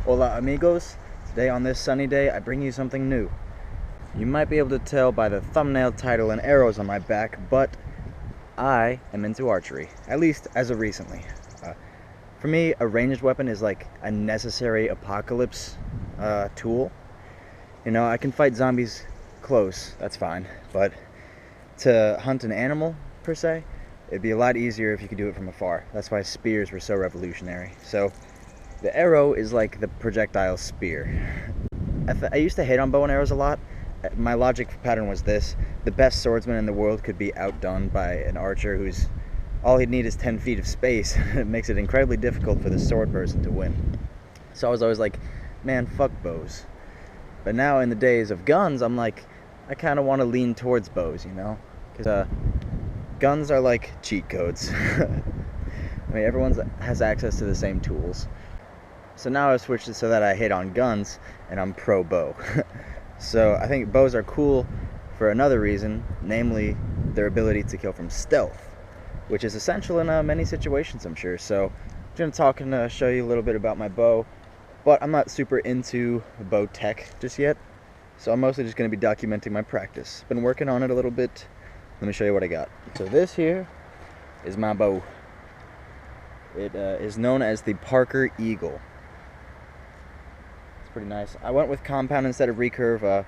Hola amigos, today on this sunny day I bring you something new. You might be able to tell by the thumbnail title and arrows on my back, but I am into archery, at least as of recently. For me, a ranged weapon is like a necessary apocalypse tool. You know, I can fight zombies close, that's fine, but to hunt an animal, per se, it'd be a lot easier if you could do it from afar. That's why spears were so revolutionary. So the arrow is like the projectile spear. I used to hate on bow and arrows a lot. My logic pattern was this: the best swordsman in the world could be outdone by an archer who's all he'd need is 10 feet of space. It makes it incredibly difficult for the sword person to win. So I was always like, man, fuck bows. But now in the days of guns, I'm like, I kind of want to lean towards bows, you know? Because guns are like cheat codes. I mean, everyone has access to the same tools. So now I've switched it so that I hate on guns and I'm pro bow. So I think bows are cool for another reason, namely their ability to kill from stealth, which is essential in many situations, I'm sure. So I'm going to talk and show you a little bit about my bow, but I'm not super into bow tech just yet. So I'm mostly just going to be documenting my practice. Been working on it a little bit. Let me show you what I got. So this here is my bow. It is known as the Parker Eagle. Pretty nice. I went with compound instead of recurve.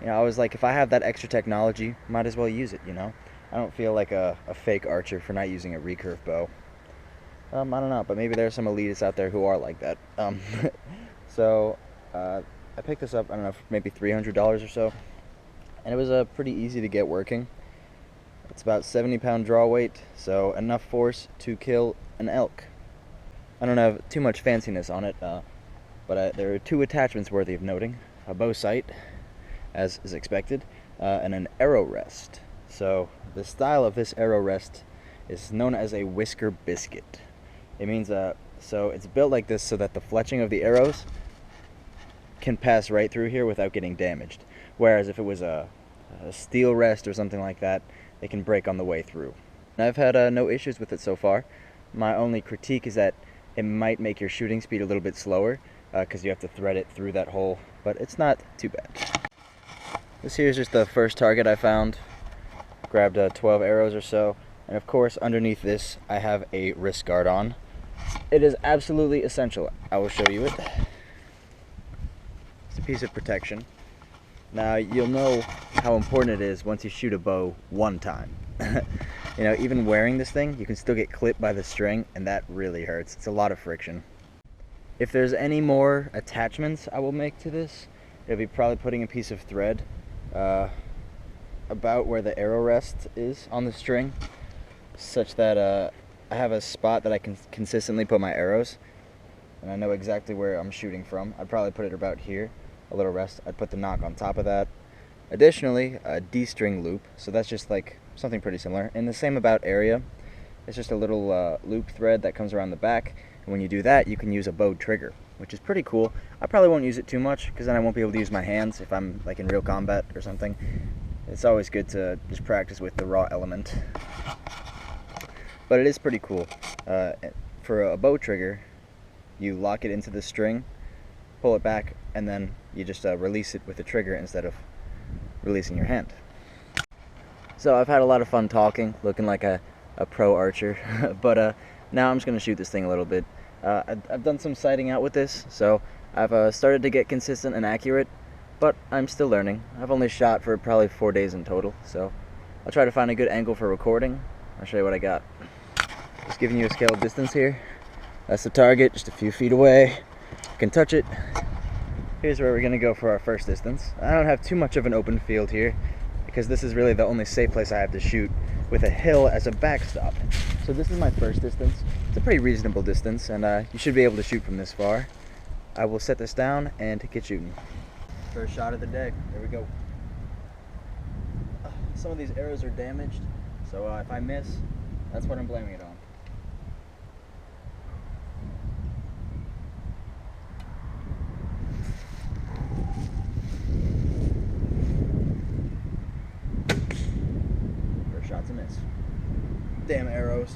You know, I was like, if I have that extra technology, might as well use it, you know? I don't feel like a fake archer for not using a recurve bow. I don't know, but maybe there's some elitists out there who are like that. So, I picked this up, I don't know, maybe $300 or so. And it was pretty easy to get working. It's about 70-pound draw weight, so enough force to kill an elk. I don't have too much fanciness on it, but there are two attachments worthy of noting: a bow sight, as is expected, and an arrow rest. So the style of this arrow rest is known as a whisker biscuit. It means so it's built like this so that the fletching of the arrows can pass right through here without getting damaged. Whereas if it was a steel rest or something like that, it can break on the way through. And I've had no issues with it so far. My only critique is that it might make your shooting speed a little bit slower, because you have to thread it through that hole, but it's not too bad. This here is just the first target I found. Grabbed 12 arrows or so, and of course underneath this I have a wrist guard on. It is absolutely essential. I will show you it. It's a piece of protection. Now you'll know how important it is once you shoot a bow one time. You know, even wearing this thing, you can still get clipped by the string, and that really hurts. It's a lot of friction. If there's any more attachments I will make to this, it'll be probably putting a piece of thread about where the arrow rest is on the string, such that I have a spot that I can consistently put my arrows, and I know exactly where I'm shooting from. I'd probably put it about here, a little rest. I'd put the knock on top of that. Additionally, a D-string loop, so that's just like something pretty similar. In the same about area, it's just a little loop thread that comes around the back. And when you do that, you can use a bow trigger, which is pretty cool. I probably won't use it too much, because then I won't be able to use my hands if I'm like in real combat or something. It's always good to just practice with the raw element. But it is pretty cool. For a bow trigger, you lock it into the string, pull it back, and then you just release it with the trigger instead of releasing your hand. So I've had a lot of fun talking, looking like a pro archer, but now I'm just going to shoot this thing a little bit. I've done some sighting out with this, so I've started to get consistent and accurate, but I'm still learning. I've only shot for probably 4 days in total, so I'll try to find a good angle for recording. I'll show you what I got. Just giving you a scale of distance here. That's the target, just a few feet away. You can touch it. Here's where we're going to go for our first distance. I don't have too much of an open field here, because this is really the only safe place I have to shoot, with a hill as a backstop. So this is my first distance. It's a pretty reasonable distance, and you should be able to shoot from this far. I will set this down and get shooting. First shot of the day. There we go. Some of these arrows are damaged, so if I miss, that's what I'm blaming it on. First shot's a miss. Damn arrows.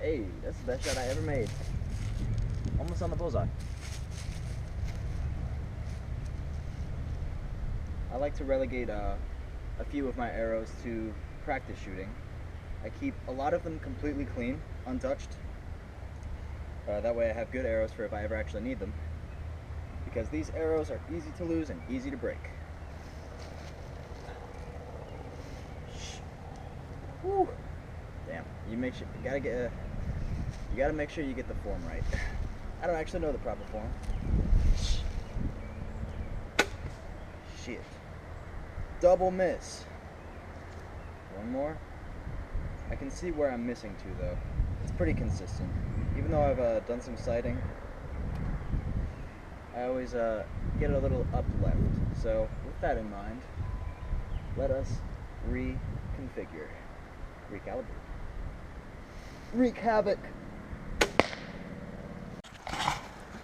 Hey, that's the best shot I ever made. Almost on the bullseye. I like to relegate a few of my arrows to practice shooting. I keep a lot of them completely clean, untouched. That way I have good arrows for if I ever actually need them. Because these arrows are easy to lose and easy to break. Whew. Damn, you gotta make sure you get the form right. I don't actually know the proper form. Shit. Double miss. One more. I can see where I'm missing to though. It's pretty consistent. Even though I've done some sighting, I always get a little up left. So with that in mind, let us reconfigure. Recalibrate. Wreak havoc.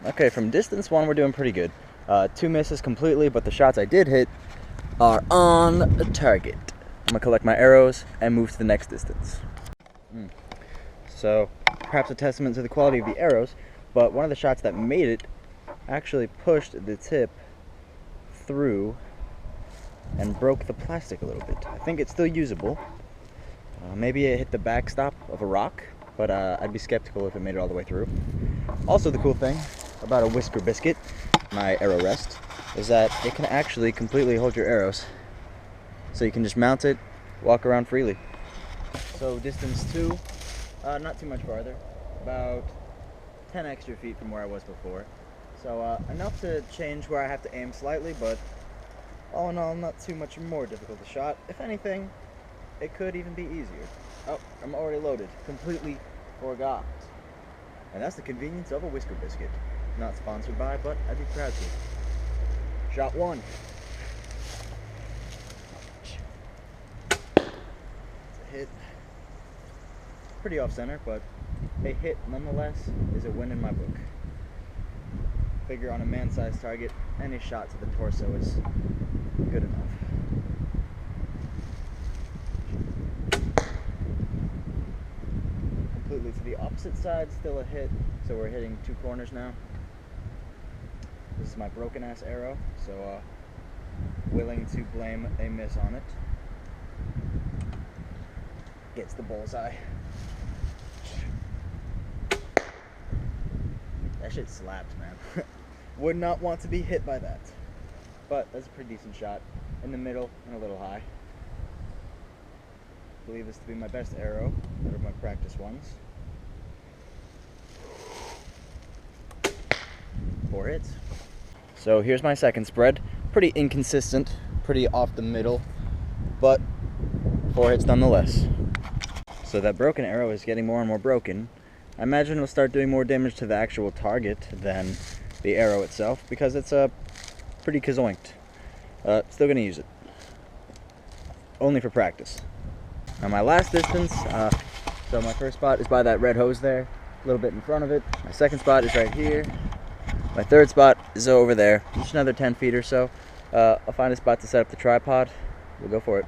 Okay, from distance one, we're doing pretty good. 2 misses completely, but the shots I did hit are on target. I'm gonna collect my arrows and move to the next distance. So, perhaps a testament to the quality of the arrows, but one of the shots that made it actually pushed the tip through and broke the plastic a little bit. I think it's still usable. Maybe it hit the backstop of a rock, but I'd be skeptical if it made it all the way through. Also, the cool thing about a whisker biscuit, my arrow rest, is that it can actually completely hold your arrows. So you can just mount it, walk around freely. So distance 2, not too much farther, about 10 extra feet from where I was before. So enough to change where I have to aim slightly, but all in all, not too much more difficult to shot. If anything, it could even be easier. Oh, I'm already loaded. Completely forgot. And that's the convenience of a whisker biscuit. Not sponsored by, but I'd be proud to. Shot 1. It's a hit. Pretty off center, but a hit nonetheless is a win in my book. Figure on a man-sized target, any shot to the torso is good enough. Completely to the opposite side, still a hit, so we're hitting 2 corners now. This is my broken ass arrow, so willing to blame a miss on it. Gets the bullseye. That shit slapped, man. Would not want to be hit by that. But that's a pretty decent shot. In the middle and a little high. Believe this to be my best arrow out of my practice ones. 4 hits. So here's my second spread. Pretty inconsistent, pretty off the middle, but 4 hits nonetheless. So that broken arrow is getting more and more broken. I imagine it'll start doing more damage to the actual target than the arrow itself because it's pretty kazoinked. Still gonna use it. Only for practice. Now my last distance, so my first spot is by that red hose there, a little bit in front of it. My second spot is right here. My third spot is over there, just another 10 feet or so. I'll find a spot to set up the tripod. We'll go for it.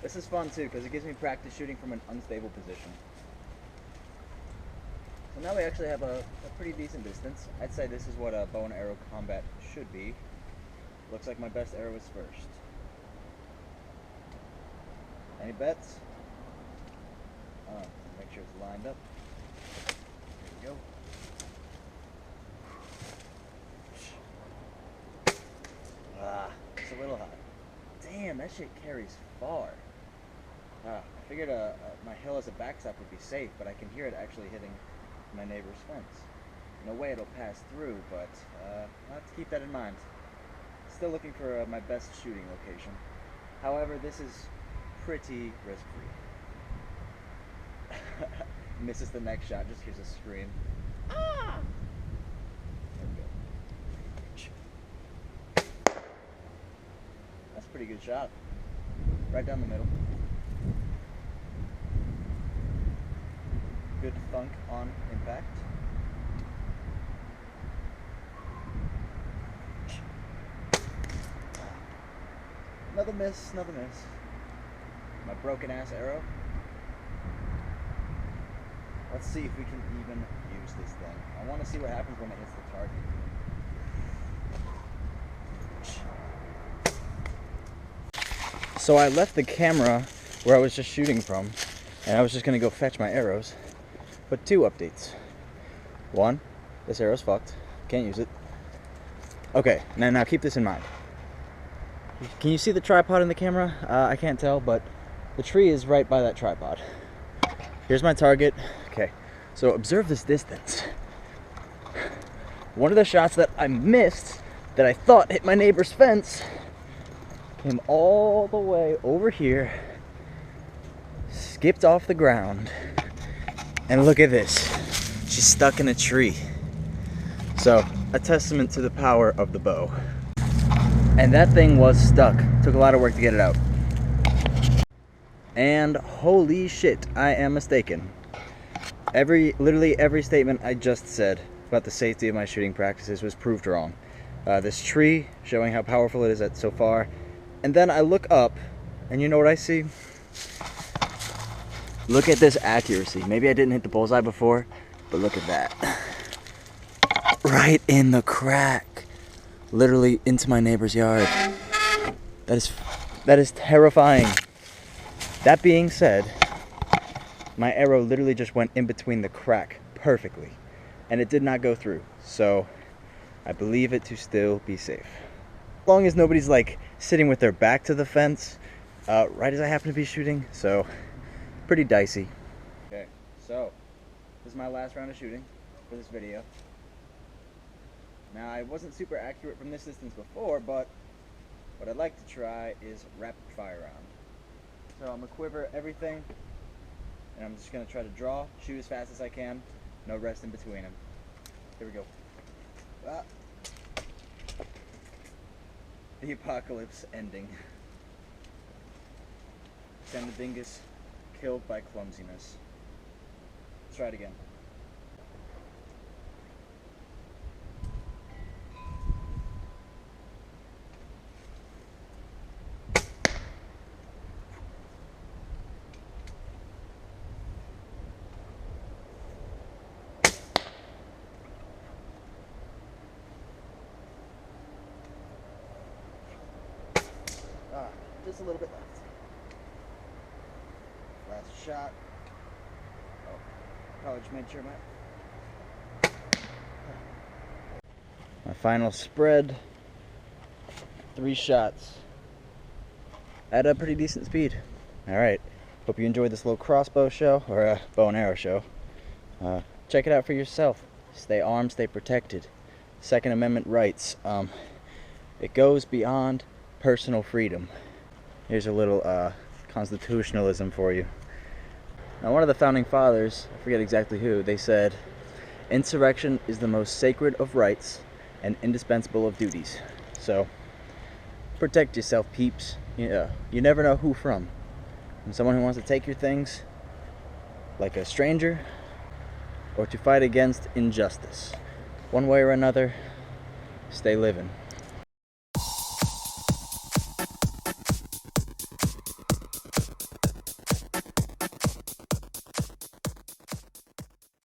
This is fun too, because it gives me practice shooting from an unstable position. So now we actually have a pretty decent distance. I'd say this is what a bow and arrow combat should be. Looks like my best arrow is first. Any bets? Make sure it's lined up. There we go. It's a little hot. Damn, that shit carries far. I figured my hill as a backstop would be safe, but I can hear it actually hitting my neighbor's fence. No way it'll pass through, but I'll have to keep that in mind. Still looking for my best shooting location. However, this is pretty risk-free. Misses the next shot, just hears a scream. Ah! There we go. That's a pretty good shot. Right down the middle. Good thunk on impact. Another miss, another miss. My broken ass arrow. Let's see if we can even use this thing. I want to see what happens when it hits the target. So I left the camera where I was just shooting from, and I was just going to go fetch my arrows. But 2 updates. 1, this arrow's fucked. Can't use it. Okay, now keep this in mind. Can you see the tripod in the camera? I can't tell, but the tree is right by that tripod. Here's my target. Okay, so observe this distance. One of the shots that I missed, that I thought hit my neighbor's fence, came all the way over here, skipped off the ground, and look at this. She's stuck in a tree. So, a testament to the power of the bow. And that thing was stuck. Took a lot of work to get it out. And holy shit, I am mistaken. Literally every statement I just said about the safety of my shooting practices was proved wrong. This tree, showing how powerful it is so far. And then I look up, and you know what I see? Look at this accuracy. Maybe I didn't hit the bullseye before, but look at that. Right in the crack. Literally into my neighbor's yard. That is terrifying. That being said, my arrow literally just went in between the crack perfectly, and it did not go through. So I believe it to still be safe. As long as nobody's like sitting with their back to the fence, right as I happen to be shooting, so pretty dicey. Okay, so this is my last round of shooting for this video. Now, I wasn't super accurate from this distance before, but what I'd like to try is rapid fire round. So I'm gonna quiver everything, and I'm just gonna try to draw, shoot as fast as I can, no rest in between them. Here we go. Ah. The apocalypse ending. Samthedingus killed by clumsiness. Let's try it again. Just a little bit left. Last shot. Oh, probably just made sure my final spread. 3 shots at a pretty decent speed. Alright, hope you enjoyed this little crossbow show, or a bow and arrow show. Check it out for yourself. Stay armed, stay protected. Second Amendment rights. It goes beyond personal freedom. Here's a little constitutionalism for you. Now, one of the founding fathers, I forget exactly who, they said, insurrection is the most sacred of rights and indispensable of duties. So, protect yourself, peeps. You never know who from. From someone who wants to take your things, like a stranger, or to fight against injustice. One way or another, stay living.